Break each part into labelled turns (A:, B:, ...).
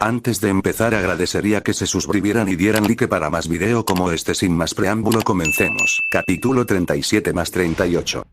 A: Antes de empezar agradecería que se suscribieran y dieran like para más video como este. Sin más preámbulo, comencemos. Capítulo 37 más 38.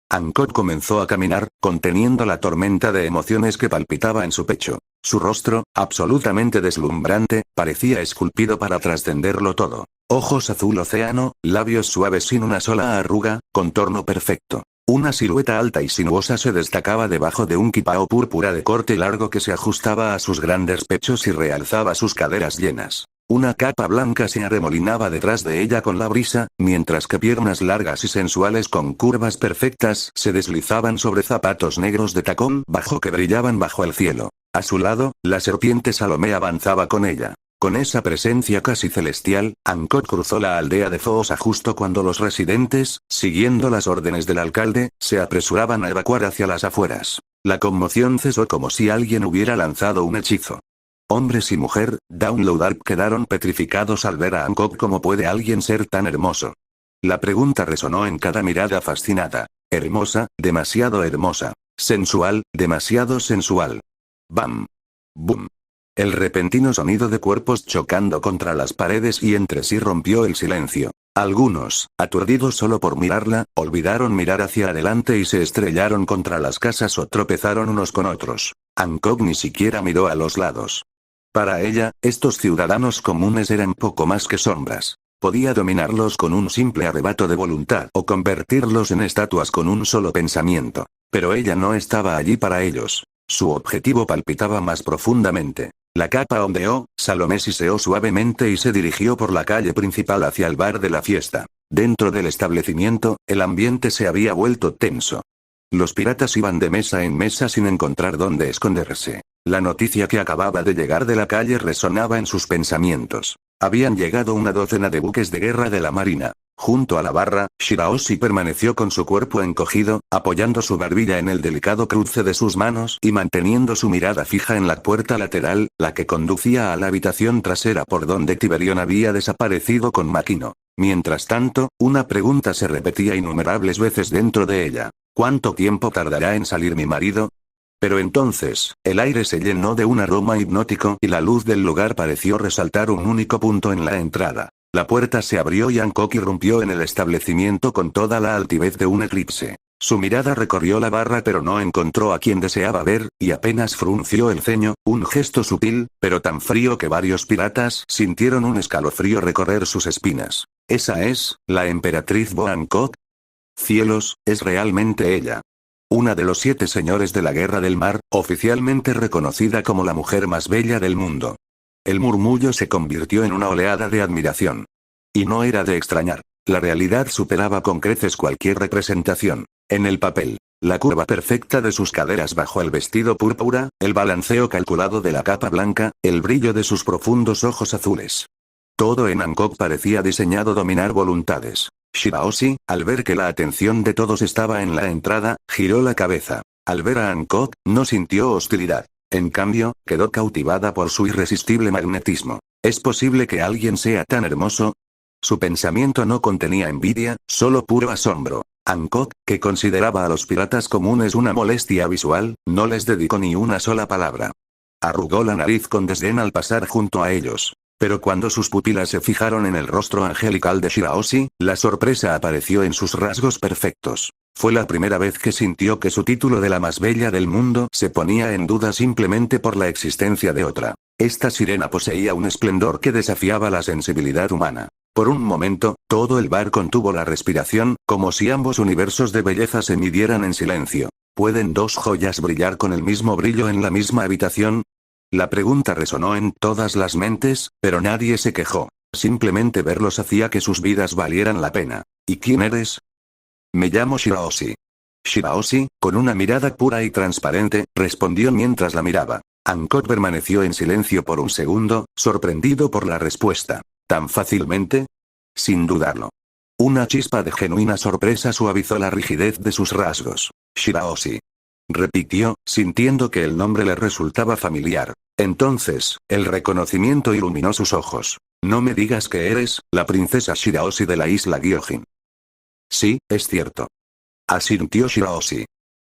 A: Hancock comenzó a caminar, conteniendo la tormenta de emociones que palpitaba en su pecho. Su rostro, absolutamente deslumbrante, parecía esculpido para trascenderlo todo. Ojos azul océano, labios suaves sin una sola arruga, contorno perfecto. Una silueta alta y sinuosa se destacaba debajo de un kipao púrpura de corte largo que se ajustaba a sus grandes pechos y realzaba sus caderas llenas. Una capa blanca se arremolinaba detrás de ella con la brisa, mientras que piernas largas y sensuales con curvas perfectas se deslizaban sobre zapatos negros de tacón bajo que brillaban bajo el cielo. A su lado, la serpiente Salomé avanzaba con ella. Con esa presencia casi celestial, Hancock cruzó la aldea de Foosa justo cuando los residentes, siguiendo las órdenes del alcalde, se apresuraban a evacuar hacia las afueras. La conmoción cesó como si alguien hubiera lanzado un hechizo. Hombres y mujer, Download quedaron petrificados al ver a Hancock. ¿Cómo puede alguien ser tan hermoso? La pregunta resonó en cada mirada fascinada. Hermosa, demasiado hermosa. Sensual, demasiado sensual. Bam. Boom. El repentino sonido de cuerpos chocando contra las paredes y entre sí rompió el silencio. Algunos, aturdidos solo por mirarla, olvidaron mirar hacia adelante y se estrellaron contra las casas o tropezaron unos con otros. Hancock ni siquiera miró a los lados. Para ella, estos ciudadanos comunes eran poco más que sombras. Podía dominarlos con un simple arrebato de voluntad o convertirlos en estatuas con un solo pensamiento. Pero ella no estaba allí para ellos. Su objetivo palpitaba más profundamente. La capa ondeó, Salomé siseó suavemente y se dirigió por la calle principal hacia el bar de la fiesta. Dentro del establecimiento, el ambiente se había vuelto tenso. Los piratas iban de mesa en mesa sin encontrar dónde esconderse. La noticia que acababa de llegar de la calle resonaba en sus pensamientos. Habían llegado una docena de buques de guerra de la marina. Junto a la barra, Shirahoshi permaneció con su cuerpo encogido, apoyando su barbilla en el delicado cruce de sus manos y manteniendo su mirada fija en la puerta lateral, la que conducía a la habitación trasera por donde Tiberión había desaparecido con Makino. Mientras tanto, una pregunta se repetía innumerables veces dentro de ella. ¿Cuánto tiempo tardará en salir mi marido? Pero entonces, el aire se llenó de un aroma hipnótico y la luz del lugar pareció resaltar un único punto en la entrada. La puerta se abrió y Hancock irrumpió en el establecimiento con toda la altivez de un eclipse. Su mirada recorrió la barra pero no encontró a quien deseaba ver, y apenas frunció el ceño, un gesto sutil, pero tan frío que varios piratas sintieron un escalofrío recorrer sus espinas. ¿Esa es, la emperatriz Bo Hancock? Cielos, es realmente ella. Una de los 7 señores de la Guerra del Mar, oficialmente reconocida como la mujer más bella del mundo. El murmullo se convirtió en una oleada de admiración. Y no era de extrañar. La realidad superaba con creces cualquier representación. En el papel, la curva perfecta de sus caderas bajo el vestido púrpura, el balanceo calculado de la capa blanca, el brillo de sus profundos ojos azules. Todo en Hancock parecía diseñado dominar voluntades. Shirahoshi, al ver que la atención de todos estaba en la entrada, giró la cabeza. Al ver a Hancock, no sintió hostilidad. En cambio, quedó cautivada por su irresistible magnetismo. ¿Es posible que alguien sea tan hermoso? Su pensamiento no contenía envidia, solo puro asombro. Hancock, que consideraba a los piratas comunes una molestia visual, no les dedicó ni una sola palabra. Arrugó la nariz con desdén al pasar junto a ellos. Pero cuando sus pupilas se fijaron en el rostro angelical de Shirahoshi, la sorpresa apareció en sus rasgos perfectos. Fue la primera vez que sintió que su título de la más bella del mundo se ponía en duda simplemente por la existencia de otra. Esta sirena poseía un esplendor que desafiaba la sensibilidad humana. Por un momento, todo el bar contuvo la respiración, como si ambos universos de belleza se midieran en silencio. ¿Pueden dos joyas brillar con el mismo brillo en la misma habitación? La pregunta resonó en todas las mentes, pero nadie se quejó. Simplemente verlos hacía que sus vidas valieran la pena. ¿Y quién eres? Me llamo Shirahoshi. Shirahoshi, con una mirada pura y transparente, respondió mientras la miraba. Hancock permaneció en silencio por un segundo, sorprendido por la respuesta. ¿Tan fácilmente? Sin dudarlo. Una chispa de genuina sorpresa suavizó la rigidez de sus rasgos. Shirahoshi. Repitió, sintiendo que el nombre le resultaba familiar. Entonces, el reconocimiento iluminó sus ojos. No me digas que eres, la princesa Shirahoshi de la isla Gyojin. Sí, es cierto. Asintió Shirahoshi.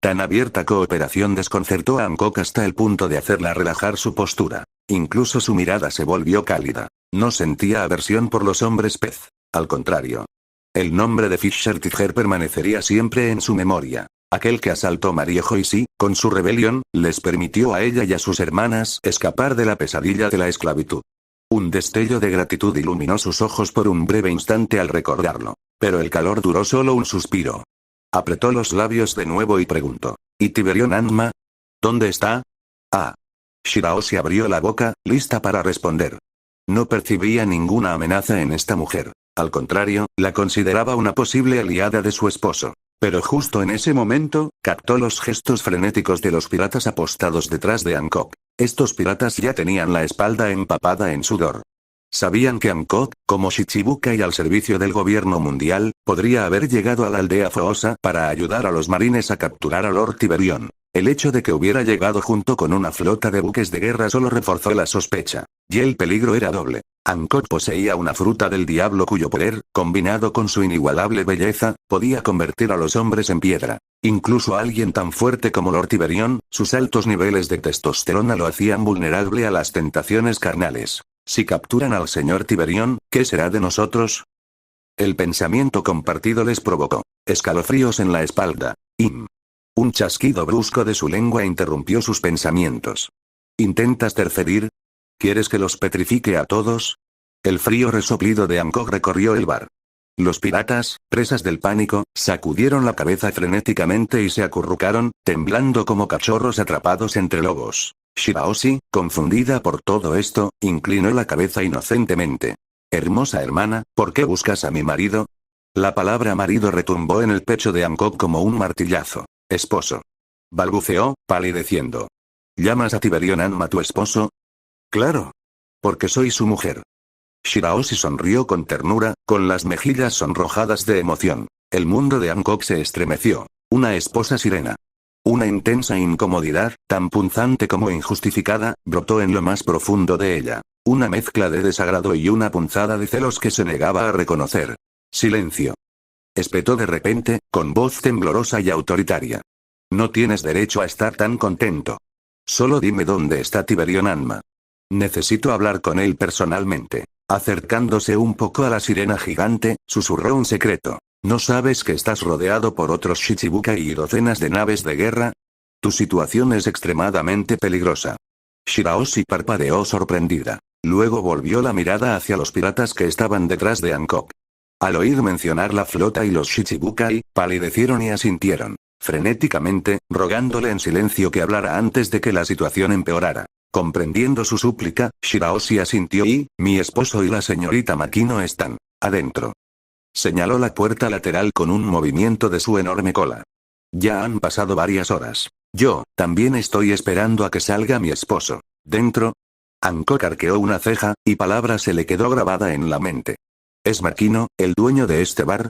A: Tan abierta cooperación desconcertó a Hancock hasta el punto de hacerla relajar su postura. Incluso su mirada se volvió cálida. No sentía aversión por los hombres pez. Al contrario. El nombre de Fisher Tiger permanecería siempre en su memoria. Aquel que asaltó Mariejo y sí, con su rebelión, les permitió a ella y a sus hermanas escapar de la pesadilla de la esclavitud. Un destello de gratitud iluminó sus ojos por un breve instante al recordarlo. Pero el calor duró solo un suspiro. Apretó los labios de nuevo y preguntó. ¿Y Tiberión Anma? ¿Dónde está? Ah. Shiraoshi abrió la boca, lista para responder. No percibía ninguna amenaza en esta mujer. Al contrario, la consideraba una posible aliada de su esposo. Pero justo en ese momento, captó los gestos frenéticos de los piratas apostados detrás de Hancock. Estos piratas ya tenían la espalda empapada en sudor. Sabían que Hancock, como Shichibukai al servicio del gobierno mundial, podría haber llegado a la aldea Foosa para ayudar a los marines a capturar a Lord Tiberión. El hecho de que hubiera llegado junto con una flota de buques de guerra solo reforzó la sospecha. Y el peligro era doble. Hancock poseía una fruta del diablo cuyo poder, combinado con su inigualable belleza, podía convertir a los hombres en piedra. Incluso a alguien tan fuerte como Lord Tiberión, sus altos niveles de testosterona lo hacían vulnerable a las tentaciones carnales. Si capturan al señor Tiberión, ¿qué será de nosotros? El pensamiento compartido les provocó escalofríos en la espalda. Un chasquido brusco de su lengua interrumpió sus pensamientos. ¿Intentas tercerir? ¿Quieres que los petrifique a todos? El frío resoplido de Hancock recorrió el bar. Los piratas, presas del pánico, sacudieron la cabeza frenéticamente y se acurrucaron, temblando como cachorros atrapados entre lobos. Shiraoshi, confundida por todo esto, inclinó la cabeza inocentemente. Hermosa hermana, ¿por qué buscas a mi marido? La palabra marido retumbó en el pecho de Hancock como un martillazo. Esposo. Balbuceó, palideciendo. ¿Llamas a Tiberión Anma tu esposo? Claro. Porque soy su mujer. Shiraoshi sonrió con ternura, con las mejillas sonrojadas de emoción. El mundo de Hancock se estremeció. Una esposa sirena. Una intensa incomodidad, tan punzante como injustificada, brotó en lo más profundo de ella. Una mezcla de desagrado y una punzada de celos que se negaba a reconocer. Silencio. Espetó de repente, con voz temblorosa y autoritaria. No tienes derecho a estar tan contento. Solo dime dónde está Tiberión Anma. Necesito hablar con él personalmente. Acercándose un poco a la sirena gigante, susurró un secreto. ¿No sabes que estás rodeado por otros Shichibukai y docenas de naves de guerra? Tu situación es extremadamente peligrosa. Shiraoshi parpadeó sorprendida. Luego volvió la mirada hacia los piratas que estaban detrás de Hancock. Al oír mencionar la flota y los Shichibukai, palidecieron y asintieron. Frenéticamente, rogándole en silencio que hablara antes de que la situación empeorara. Comprendiendo su súplica, Shiraoshi asintió y, mi esposo y la señorita Makino están adentro. Señaló la puerta lateral con un movimiento de su enorme cola. Ya han pasado varias horas. Yo, también estoy esperando a que salga mi esposo. ¿Dentro? Hancock arqueó una ceja, y palabra se le quedó grabada en la mente. ¿Es Makino, el dueño de este bar?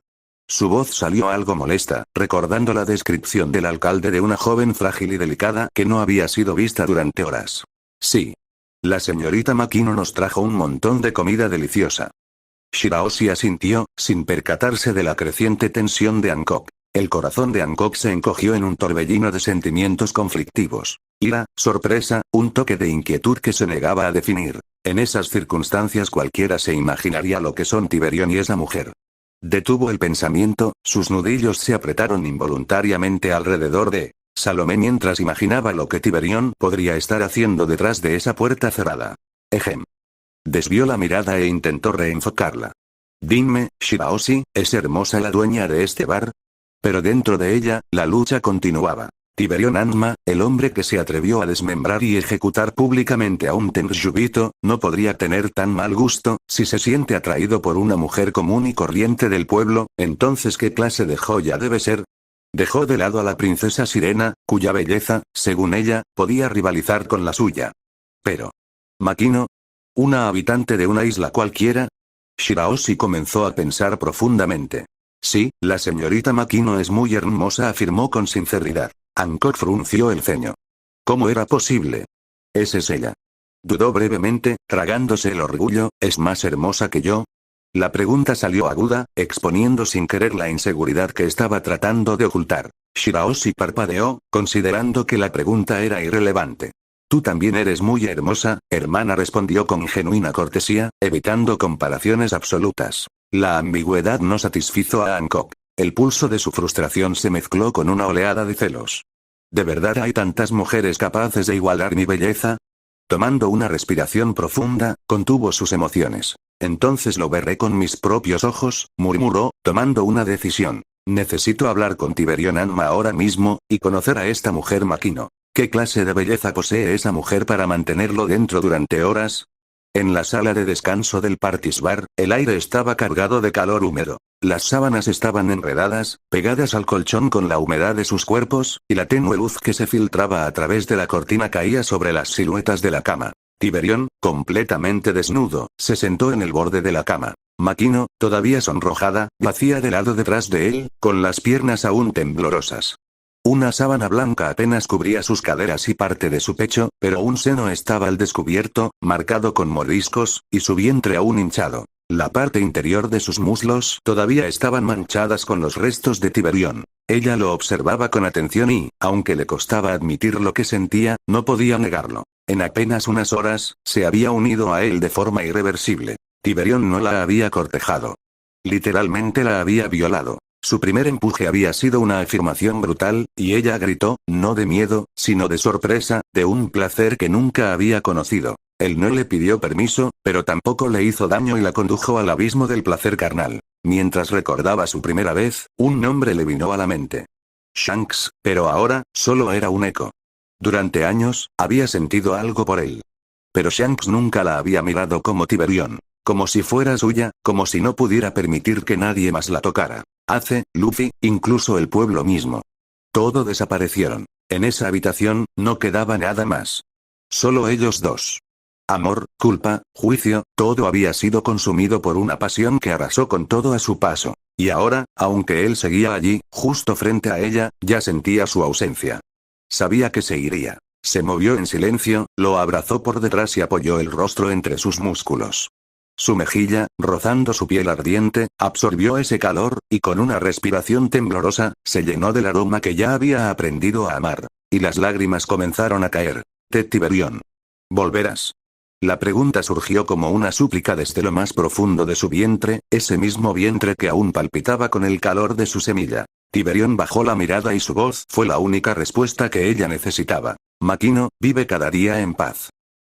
A: Su voz salió algo molesta, recordando la descripción del alcalde de una joven frágil y delicada que no había sido vista durante horas. Sí. La señorita Makino nos trajo un montón de comida deliciosa. Shiraoshi asintió, sin percatarse de la creciente tensión de Hancock. El corazón de Hancock se encogió en un torbellino de sentimientos conflictivos. Ira, sorpresa, un toque de inquietud que se negaba a definir. En esas circunstancias cualquiera se imaginaría lo que son Tiberión y esa mujer. Detuvo el pensamiento, sus nudillos se apretaron involuntariamente alrededor de Salomé mientras imaginaba lo que Tiberión podría estar haciendo detrás de esa puerta cerrada. Ejem. Desvió la mirada e intentó reenfocarla. Dime, Shiraoshi, ¿es hermosa la dueña de este bar? Pero dentro de ella, la lucha continuaba. Tiberión Anma, el hombre que se atrevió a desmembrar y ejecutar públicamente a un Tenryubito, no podría tener tan mal gusto, si se siente atraído por una mujer común y corriente del pueblo, entonces ¿qué clase de joya debe ser? Dejó de lado a la princesa Sirena, cuya belleza, según ella, podía rivalizar con la suya. Pero Makino, ¿una habitante de una isla cualquiera? Shiraoshi comenzó a pensar profundamente. Sí, la señorita Makino es muy hermosa, afirmó con sinceridad. Hancock frunció el ceño. ¿Cómo era posible? Esa es ella. Dudó brevemente, tragándose el orgullo, ¿es más hermosa que yo? La pregunta salió aguda, exponiendo sin querer la inseguridad que estaba tratando de ocultar. Shirahoshi parpadeó, considerando que la pregunta era irrelevante. Tú también eres muy hermosa, hermana, respondió con genuina cortesía, evitando comparaciones absolutas. La ambigüedad no satisfizo a Hancock. El pulso de su frustración se mezcló con una oleada de celos. ¿De verdad hay tantas mujeres capaces de igualar mi belleza? Tomando una respiración profunda, contuvo sus emociones. Entonces lo veré con mis propios ojos, murmuró, tomando una decisión. Necesito hablar con Tiberión Anma ahora mismo, y conocer a esta mujer Makino. ¿Qué clase de belleza posee esa mujer para mantenerlo dentro durante horas? En la sala de descanso del Partis Bar, el aire estaba cargado de calor húmedo. Las sábanas estaban enredadas, pegadas al colchón con la humedad de sus cuerpos, y la tenue luz que se filtraba a través de la cortina caía sobre las siluetas de la cama. Tiberión, completamente desnudo, se sentó en el borde de la cama. Makino, todavía sonrojada, yacía de lado detrás de él, con las piernas aún temblorosas. Una sábana blanca apenas cubría sus caderas y parte de su pecho, pero un seno estaba al descubierto, marcado con mordiscos, y su vientre aún hinchado. La parte interior de sus muslos todavía estaban manchadas con los restos de Tiberión. Ella lo observaba con atención y, aunque le costaba admitir lo que sentía, no podía negarlo. En apenas unas horas, se había unido a él de forma irreversible. Tiberión no la había cortejado. Literalmente la había violado. Su primer empuje había sido una afirmación brutal, y ella gritó, no de miedo, sino de sorpresa, de un placer que nunca había conocido. Él no le pidió permiso, pero tampoco le hizo daño y la condujo al abismo del placer carnal. Mientras recordaba su primera vez, un nombre le vino a la mente. Shanks, pero ahora, solo era un eco. Durante años, había sentido algo por él. Pero Shanks nunca la había mirado como Tiberión. Como si fuera suya, como si no pudiera permitir que nadie más la tocara. Ace, Luffy, incluso el pueblo mismo. Todo desaparecieron. En esa habitación, no quedaba nada más. Solo ellos dos. Amor, culpa, juicio, todo había sido consumido por una pasión que arrasó con todo a su paso. Y ahora, aunque él seguía allí, justo frente a ella, ya sentía su ausencia. Sabía que se iría. Se movió en silencio, lo abrazó por detrás y apoyó el rostro entre sus músculos. Su mejilla, rozando su piel ardiente, absorbió ese calor, y con una respiración temblorosa, se llenó del aroma que ya había aprendido a amar. Y las lágrimas comenzaron a caer. Tiberión. ¿Volverás? La pregunta surgió como una súplica desde lo más profundo de su vientre, ese mismo vientre que aún palpitaba con el calor de su semilla. Tiberión bajó la mirada y su voz fue la única respuesta que ella necesitaba. Makino, vive cada día en paz.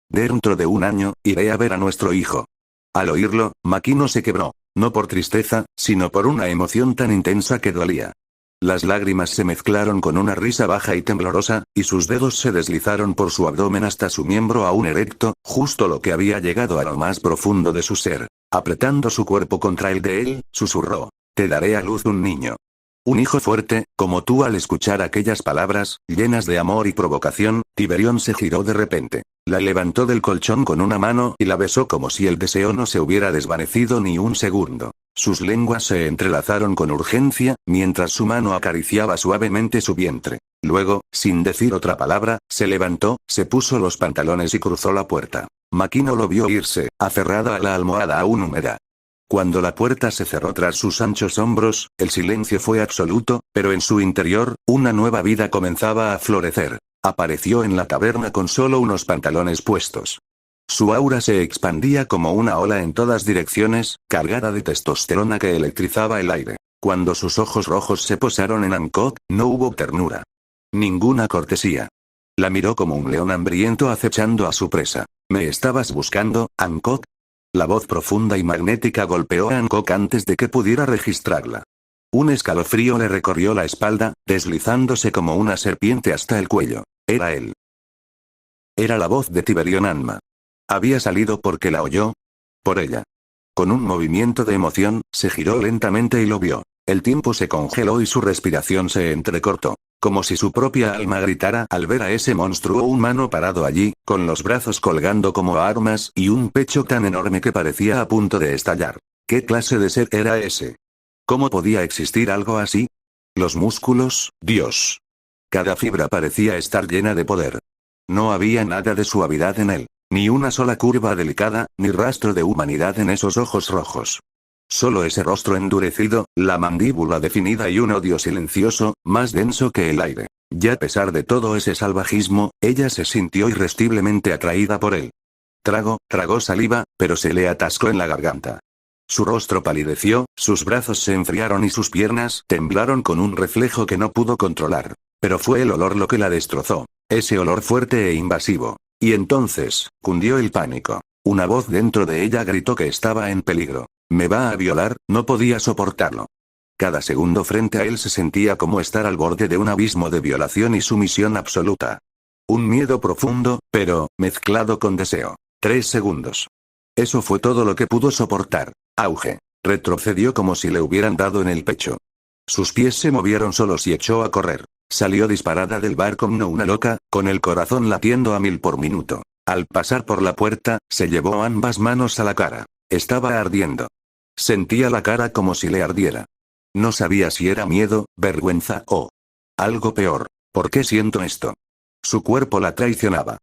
A: Dentro de un año, iré a ver a nuestro hijo. Al oírlo, Makino se quebró, no por tristeza, sino por una emoción tan intensa que dolía. Las lágrimas se mezclaron con una risa baja y temblorosa, y sus dedos se deslizaron por su abdomen hasta su miembro aún erecto, justo lo que había llegado a lo más profundo de su ser. Apretando su cuerpo contra el de él, susurró: te daré a luz un niño. Un hijo fuerte, como tú. Al escuchar aquellas palabras, llenas de amor y provocación, Tiberión se giró de repente. La levantó del colchón con una mano y la besó como si el deseo no se hubiera desvanecido ni un segundo. Sus lenguas se entrelazaron con urgencia, mientras su mano acariciaba suavemente su vientre. Luego, sin decir otra palabra, se levantó, se puso los pantalones y cruzó la puerta. Makino lo vio irse, aferrada a la almohada aún húmeda. Cuando la puerta se cerró tras sus anchos hombros, el silencio fue absoluto, pero en su interior, una nueva vida comenzaba a florecer. Apareció en la taberna con solo unos pantalones puestos. Su aura se expandía como una ola en todas direcciones, cargada de testosterona que electrizaba el aire. Cuando sus ojos rojos se posaron en Hancock, no hubo ternura. Ninguna cortesía. La miró como un león hambriento acechando a su presa. ¿Me estabas buscando, Hancock? La voz profunda y magnética golpeó a Hancock antes de que pudiera registrarla. Un escalofrío le recorrió la espalda, deslizándose como una serpiente hasta el cuello. Era él. Era la voz de Tiberión Anma. ¿Había salido porque la oyó? Por ella. Con un movimiento de emoción, se giró lentamente y lo vio. El tiempo se congeló y su respiración se entrecortó. Como si su propia alma gritara al ver a ese monstruo humano parado allí, con los brazos colgando como armas y un pecho tan enorme que parecía a punto de estallar. ¿Qué clase de ser era ese? ¿Cómo podía existir algo así? Los músculos, Dios. Cada fibra parecía estar llena de poder. No había nada de suavidad en él. Ni una sola curva delicada, ni rastro de humanidad en esos ojos rojos. Solo ese rostro endurecido, la mandíbula definida y un odio silencioso, más denso que el aire. Y a pesar de todo ese salvajismo, ella se sintió irresistiblemente atraída por él. Tragó saliva, pero se le atascó en la garganta. Su rostro palideció, sus brazos se enfriaron y sus piernas temblaron con un reflejo que no pudo controlar. Pero fue el olor lo que la destrozó. Ese olor fuerte e invasivo. Y entonces, cundió el pánico. Una voz dentro de ella gritó que estaba en peligro. Me va a violar, no podía soportarlo. Cada segundo frente a él se sentía como estar al borde de un abismo de violación y sumisión absoluta. Un miedo profundo, pero, mezclado con deseo. 3 segundos. Eso fue todo lo que pudo soportar. Auge. Retrocedió como si le hubieran dado en el pecho. Sus pies se movieron solos y echó a correr. Salió disparada del bar como una loca, con el corazón latiendo a 1000 por minuto. Al pasar por la puerta, se llevó ambas manos a la cara. Estaba ardiendo. Sentía la cara como si le ardiera. No sabía si era miedo, vergüenza o algo peor. ¿Por qué siento esto? Su cuerpo la traicionaba.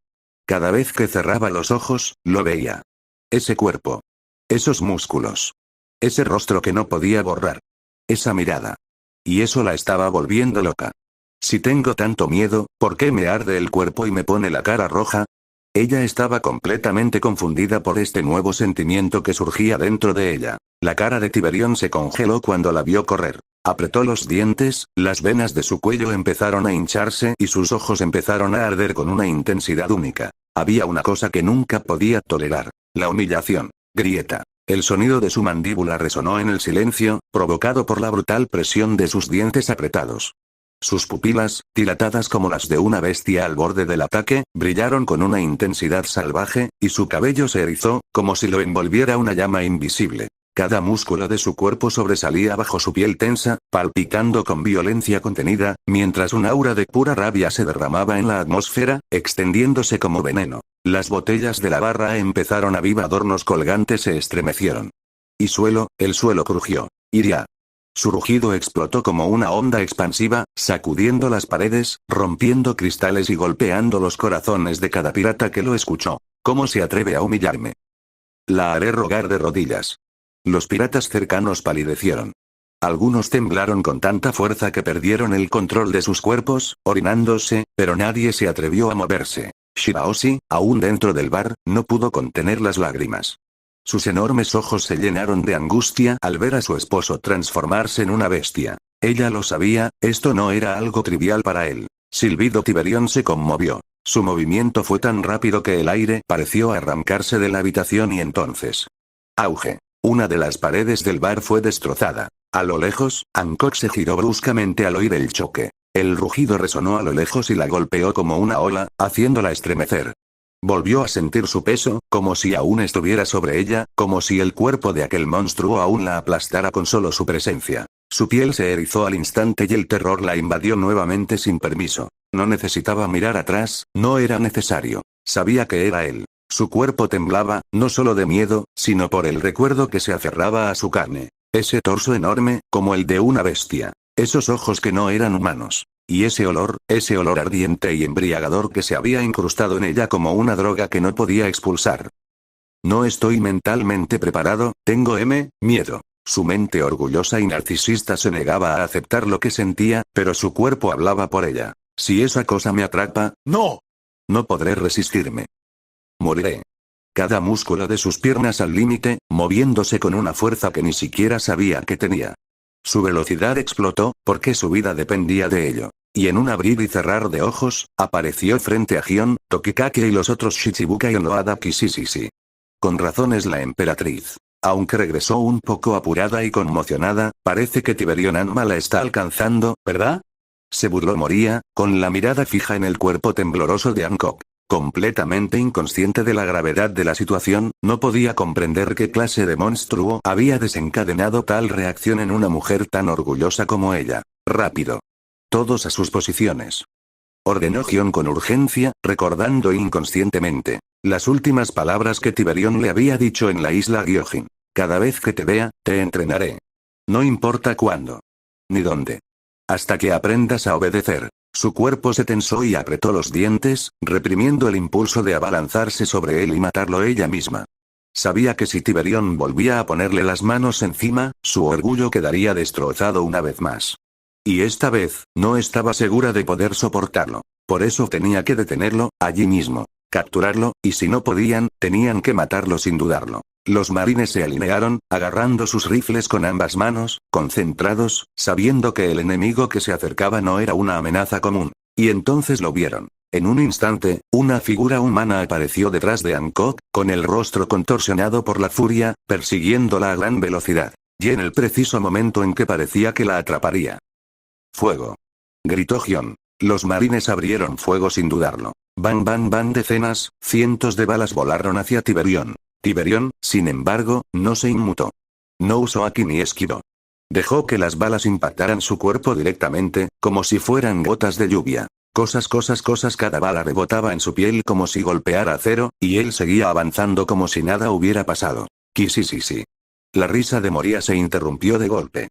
A: Cada vez que cerraba los ojos, lo veía. Ese cuerpo. Esos músculos. Ese rostro que no podía borrar. Esa mirada. Y eso la estaba volviendo loca. Si tengo tanto miedo, ¿por qué me arde el cuerpo y me pone la cara roja? Ella estaba completamente confundida por este nuevo sentimiento que surgía dentro de ella. La cara de Tiberión se congeló cuando la vio correr. Apretó los dientes, las venas de su cuello empezaron a hincharse y sus ojos empezaron a arder con una intensidad única. Había una cosa que nunca podía tolerar. La humillación. Grieta. El sonido de su mandíbula resonó en el silencio, provocado por la brutal presión de sus dientes apretados. Sus pupilas, dilatadas como las de una bestia al borde del ataque, brillaron con una intensidad salvaje, y su cabello se erizó, como si lo envolviera una llama invisible. Cada músculo de su cuerpo sobresalía bajo su piel tensa, palpitando con violencia contenida, mientras un aura de pura rabia se derramaba en la atmósfera, extendiéndose como veneno. Las botellas de la barra empezaron a viva, adornos colgantes se estremecieron. Y el suelo crujió. Iria. Su rugido explotó como una onda expansiva, sacudiendo las paredes, rompiendo cristales y golpeando los corazones de cada pirata que lo escuchó. ¿Cómo se atreve a humillarme? La haré rogar de rodillas. Los piratas cercanos palidecieron. Algunos temblaron con tanta fuerza que perdieron el control de sus cuerpos, orinándose, pero nadie se atrevió a moverse. Shiraoshi, aún dentro del bar, no pudo contener las lágrimas. Sus enormes ojos se llenaron de angustia al ver a su esposo transformarse en una bestia. Ella lo sabía, esto no era algo trivial para él. Silbido Tiberión se conmovió. Su movimiento fue tan rápido que el aire pareció arrancarse de la habitación y entonces. Auge. Una de las paredes del bar fue destrozada. A lo lejos, Hancock se giró bruscamente al oír el choque. El rugido resonó a lo lejos y la golpeó como una ola, haciéndola estremecer. Volvió a sentir su peso, como si aún estuviera sobre ella, como si el cuerpo de aquel monstruo aún la aplastara con solo su presencia. Su piel se erizó al instante y el terror la invadió nuevamente sin permiso. No necesitaba mirar atrás, no era necesario. Sabía que era él. Su cuerpo temblaba, no solo de miedo, sino por el recuerdo que se aferraba a su carne. Ese torso enorme, como el de una bestia. Esos ojos que no eran humanos. Y ese olor ardiente y embriagador que se había incrustado en ella como una droga que no podía expulsar. No estoy mentalmente preparado, tengo miedo. Su mente orgullosa y narcisista se negaba a aceptar lo que sentía, pero su cuerpo hablaba por ella. Si esa cosa me atrapa, ¡no! No podré resistirme. Moriré. Cada músculo de sus piernas al límite, moviéndose con una fuerza que ni siquiera sabía que tenía. Su velocidad explotó, porque su vida dependía de ello. Y en un abrir y cerrar de ojos, apareció frente a Gion, Tokikake y los otros Shichibukai en Loada Kishishishi. Con razones la emperatriz. Aunque regresó un poco apurada y conmocionada, parece que Tiberión Anma la está alcanzando, ¿verdad? Se burló Moria, con la mirada fija en el cuerpo tembloroso de Hancock. Completamente inconsciente de la gravedad de la situación, no podía comprender qué clase de monstruo había desencadenado tal reacción en una mujer tan orgullosa como ella. Rápido. Todos a sus posiciones. Ordenó Gion con urgencia, recordando inconscientemente las últimas palabras que Tiberión le había dicho en la isla Gyojin. Cada vez que te vea, te entrenaré. No importa cuándo. Ni dónde. Hasta que aprendas a obedecer. Su cuerpo se tensó y apretó los dientes, reprimiendo el impulso de abalanzarse sobre él y matarlo ella misma. Sabía que si Tiberión volvía a ponerle las manos encima, su orgullo quedaría destrozado una vez más. Y esta vez, no estaba segura de poder soportarlo. Por eso tenía que detenerlo, allí mismo. Capturarlo, y si no podían, tenían que matarlo sin dudarlo. Los marines se alinearon, agarrando sus rifles con ambas manos, concentrados, sabiendo que el enemigo que se acercaba no era una amenaza común. Y entonces lo vieron. En un instante, una figura humana apareció detrás de Hancock, con el rostro contorsionado por la furia, persiguiéndola a gran velocidad. Y en el preciso momento en que parecía que la atraparía. ¡Fuego! Gritó Gion. Los marines abrieron fuego sin dudarlo. Van van van, decenas, cientos de balas volaron hacia Tiberión. Tiberión, sin embargo, no se inmutó. No usó Aki ni esquivó. Dejó que las balas impactaran su cuerpo directamente, como si fueran gotas de lluvia. Cosas, cada bala rebotaba en su piel como si golpeara acero, y él seguía avanzando como si nada hubiera pasado. Sí. La risa de Moria se interrumpió de golpe.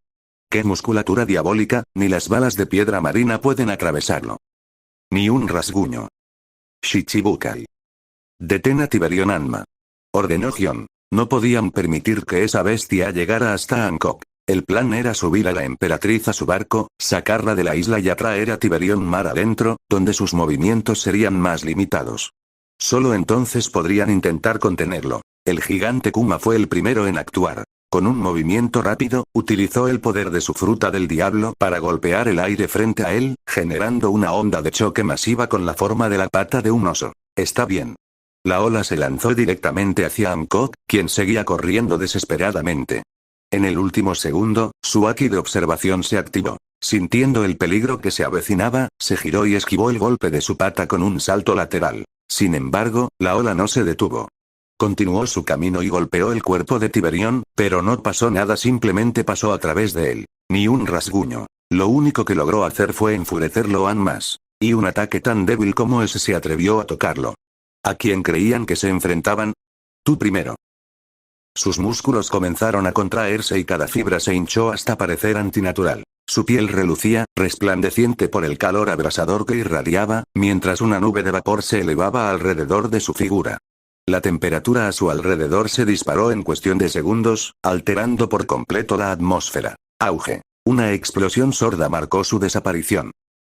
A: ¡Qué musculatura diabólica! Ni las balas de piedra marina pueden atravesarlo. Ni un rasguño. Shichibukai. Detén a Tiberión Anma. Ordenó Gion. No podían permitir que esa bestia llegara hasta Hancock. El plan era subir a la emperatriz a su barco, sacarla de la isla y atraer a Tiberión mar adentro, donde sus movimientos serían más limitados. Solo entonces podrían intentar contenerlo. El gigante Kuma fue el primero en actuar. Con un movimiento rápido, utilizó el poder de su fruta del diablo para golpear el aire frente a él, generando una onda de choque masiva con la forma de la pata de un oso. Está bien. La ola se lanzó directamente hacia Hancock, quien seguía corriendo desesperadamente. En el último segundo, su Aki de observación se activó. Sintiendo el peligro que se avecinaba, se giró y esquivó el golpe de su pata con un salto lateral. Sin embargo, la ola no se detuvo. Continuó su camino y golpeó el cuerpo de Tiberión, pero no pasó nada, simplemente pasó a través de él. Ni un rasguño. Lo único que logró hacer fue enfurecerlo aún más. Y un ataque tan débil como ese se atrevió a tocarlo. ¿A quién creían que se enfrentaban? Tú primero. Sus músculos comenzaron a contraerse y cada fibra se hinchó hasta parecer antinatural. Su piel relucía, resplandeciente por el calor abrasador que irradiaba, mientras una nube de vapor se elevaba alrededor de su figura. La temperatura a su alrededor se disparó en cuestión de segundos, alterando por completo la atmósfera. Auge. Una explosión sorda marcó su desaparición.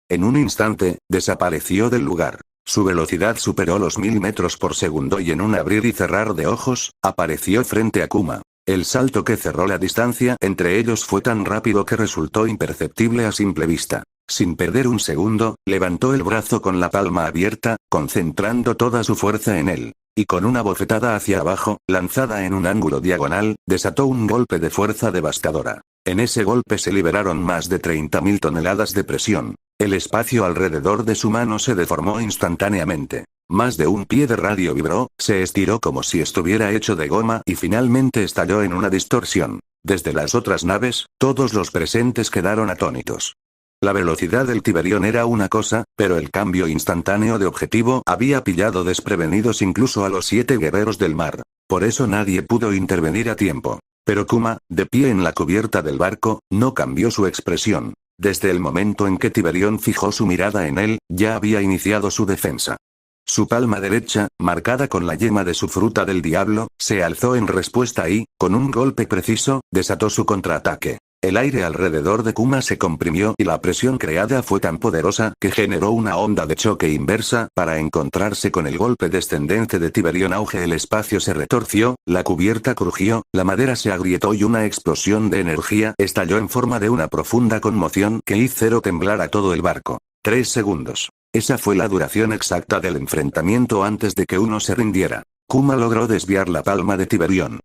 A: En un instante, desapareció del lugar. Su velocidad superó los 1000 metros por segundo y en un abrir y cerrar de ojos, apareció frente a Kuma. El salto que cerró la distancia entre ellos fue tan rápido que resultó imperceptible a simple vista. Sin perder un segundo, levantó el brazo con la palma abierta, concentrando toda su fuerza en él. Y con una bofetada hacia abajo, lanzada en un ángulo diagonal, desató un golpe de fuerza devastadora. En ese golpe se liberaron más de 30.000 toneladas de presión. El espacio alrededor de su mano se deformó instantáneamente. Más de un pie de radio vibró, se estiró como si estuviera hecho de goma y finalmente estalló en una distorsión. Desde las otras naves, todos los presentes quedaron atónitos. La velocidad del Tiberión era una cosa, pero el cambio instantáneo de objetivo había pillado desprevenidos incluso a los 7 guerreros del mar. Por eso nadie pudo intervenir a tiempo. Pero Kuma, de pie en la cubierta del barco, no cambió su expresión. Desde el momento en que Tiberión fijó su mirada en él, ya había iniciado su defensa. Su palma derecha, marcada con la yema de su fruta del diablo, se alzó en respuesta y, con un golpe preciso, desató su contraataque. El aire alrededor de Kuma se comprimió y la presión creada fue tan poderosa que generó una onda de choque inversa para encontrarse con el golpe descendente de Tiberión. Auge. El espacio se retorció, la cubierta crujió, la madera se agrietó y una explosión de energía estalló en forma de una profunda conmoción que hizo temblar a todo el barco. 3 segundos. Esa fue la duración exacta del enfrentamiento antes de que uno se rindiera. Kuma logró desviar la palma de Tiberión.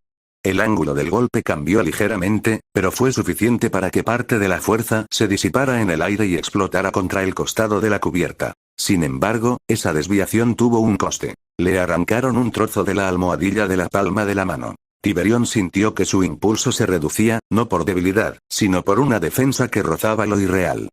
A: El ángulo del golpe cambió ligeramente, pero fue suficiente para que parte de la fuerza se disipara en el aire y explotara contra el costado de la cubierta. Sin embargo, esa desviación tuvo un coste. Le arrancaron un trozo de la almohadilla de la palma de la mano. Tiberión sintió que su impulso se reducía, no por debilidad, sino por una defensa que rozaba lo irreal.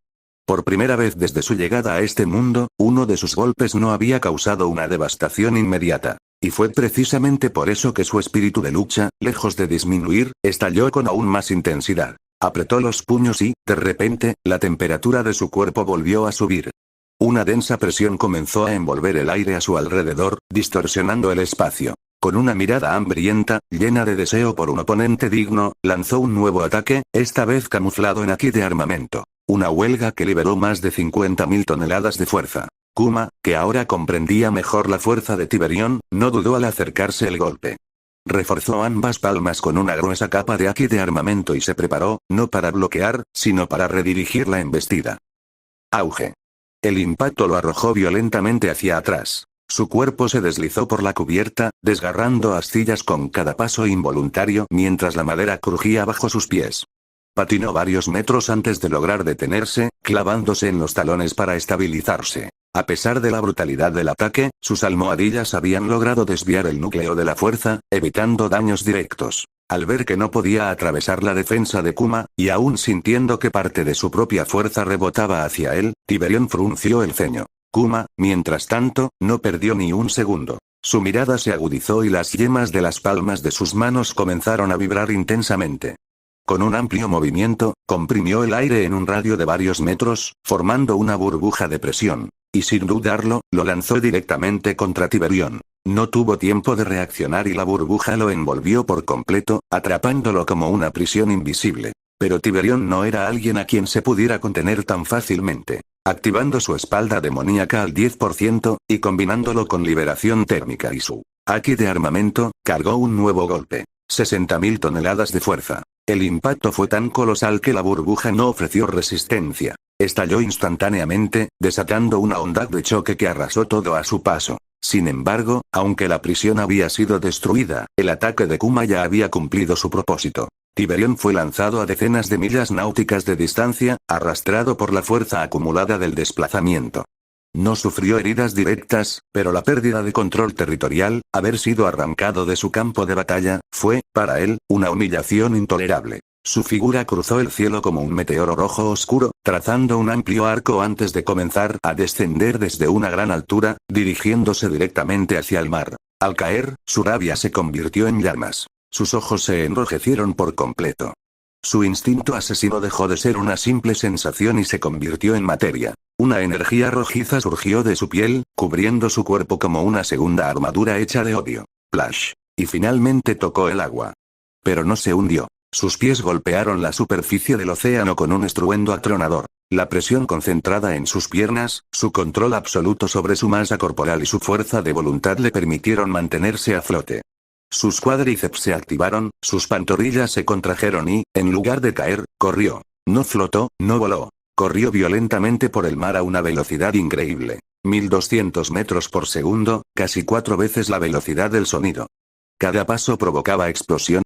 A: Por primera vez desde su llegada a este mundo, uno de sus golpes no había causado una devastación inmediata. Y fue precisamente por eso que su espíritu de lucha, lejos de disminuir, estalló con aún más intensidad. Apretó los puños y, de repente, la temperatura de su cuerpo volvió a subir. Una densa presión comenzó a envolver el aire a su alrededor, distorsionando el espacio. Con una mirada hambrienta, llena de deseo por un oponente digno, lanzó un nuevo ataque, esta vez camuflado en Haki de armamento. Una huelga que liberó más de 50.000 toneladas de fuerza. Kuma, que ahora comprendía mejor la fuerza de Tiberión, no dudó al acercarse el golpe. Reforzó ambas palmas con una gruesa capa de Haki de armamento y se preparó, no para bloquear, sino para redirigir la embestida. Auge. El impacto lo arrojó violentamente hacia atrás. Su cuerpo se deslizó por la cubierta, desgarrando astillas con cada paso involuntario mientras la madera crujía bajo sus pies. Patinó varios metros antes de lograr detenerse, clavándose en los talones para estabilizarse. A pesar de la brutalidad del ataque, sus almohadillas habían logrado desviar el núcleo de la fuerza, evitando daños directos. Al ver que no podía atravesar la defensa de Kuma, y aún sintiendo que parte de su propia fuerza rebotaba hacia él, Tiberión frunció el ceño. Kuma, mientras tanto, no perdió ni un segundo. Su mirada se agudizó y las yemas de las palmas de sus manos comenzaron a vibrar intensamente. Con un amplio movimiento, comprimió el aire en un radio de varios metros, formando una burbuja de presión. Y sin dudarlo, lo lanzó directamente contra Tiberión. No tuvo tiempo de reaccionar y la burbuja lo envolvió por completo, atrapándolo como una prisión invisible. Pero Tiberión no era alguien a quien se pudiera contener tan fácilmente. Activando su espalda demoníaca al 10%, y combinándolo con liberación térmica y su Haki de armamento, cargó un nuevo golpe. 60.000 toneladas de fuerza. El impacto fue tan colosal que la burbuja no ofreció resistencia. Estalló instantáneamente, desatando una onda de choque que arrasó todo a su paso. Sin embargo, aunque la prisión había sido destruida, el ataque de Kuma ya había cumplido su propósito. Tiberión fue lanzado a decenas de millas náuticas de distancia, arrastrado por la fuerza acumulada del desplazamiento. No sufrió heridas directas, pero la pérdida de control territorial, haber sido arrancado de su campo de batalla, fue, para él, una humillación intolerable. Su figura cruzó el cielo como un meteoro rojo oscuro, trazando un amplio arco antes de comenzar a descender desde una gran altura, dirigiéndose directamente hacia el mar. Al caer, su rabia se convirtió en llamas. Sus ojos se enrojecieron por completo. Su instinto asesino dejó de ser una simple sensación y se convirtió en materia. Una energía rojiza surgió de su piel, cubriendo su cuerpo como una segunda armadura hecha de odio. Plash. Y finalmente tocó el agua. Pero no se hundió. Sus pies golpearon la superficie del océano con un estruendo atronador. La presión concentrada en sus piernas, su control absoluto sobre su masa corporal y su fuerza de voluntad le permitieron mantenerse a flote. Sus cuádriceps se activaron, sus pantorrillas se contrajeron y, en lugar de caer, corrió. No flotó, no voló. Corrió violentamente por el mar a una velocidad increíble. 1200 metros por segundo, casi 4 veces la velocidad del sonido. Cada paso provocaba explosión,